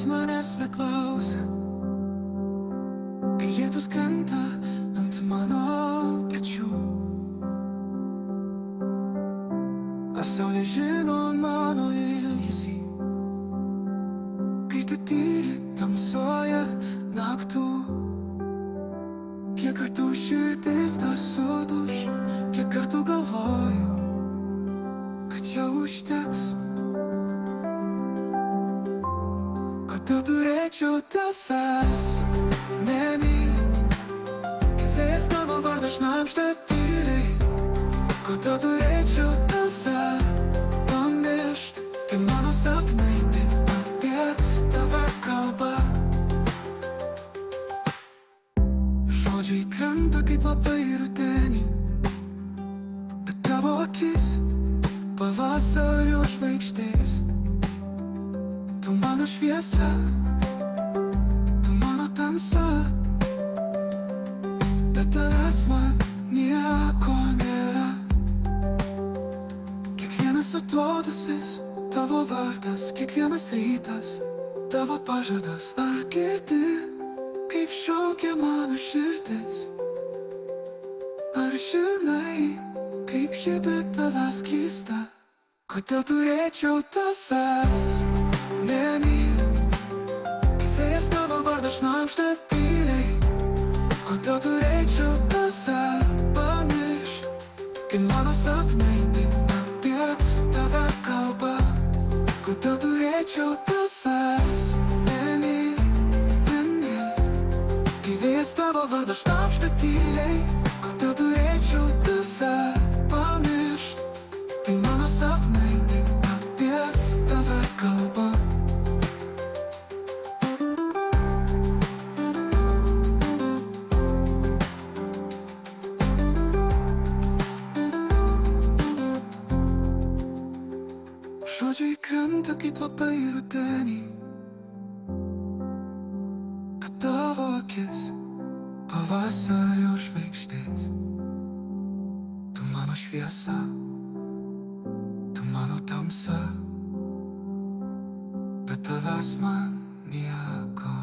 manęs neklausia, kai lietus krenta ant mano pečių. Ar saulė žino mano ilgesį, kai tu tyli tamsoje naktų? Kiek kartų širdis dar suduš, kiek kartų galvoju, kad jau užteks. Kodėl turėčiau tavęs nemylt, kai vėjas tavo vardą šnabžda tyliai? Kodėl turėčiau tave pamiršt, kai mano sapnai tik apie tave kalba? Žodžiai krenta kaip lapai rudenį, bet tavo akis pavasario žvaigždės. Tu mano šviesa, tu mano tamsa, bet tavęs man nieko nėra. Kiekvienas atodusis, tavo vardas, kiekvienas rytas, tavo pažadas. Ar girdi, kaip šaukia mano širdis? Ar žinai, kaip ji be tavęs klysta? Kodėl turėčiau tavęs nemylt, kai vėjas tavo vardą šnabžda tyliai? Kodėl turėčiau tave pamiršt, kai mano sapnai tik apie tave kalba? Kodėl turėčiau tavęs nemylt, kai vėjas tavo vardą šnabžda tyliai? Kodėl turėčiau tave pamiršt, kai mano sapnai tik apie tave kalba? Žodžiai krenta kaip lapai rudenį, bet tavo akis pavasario žvaigždės. Tu mano šviesa, tu mano tamsa, bet tavęs man nieko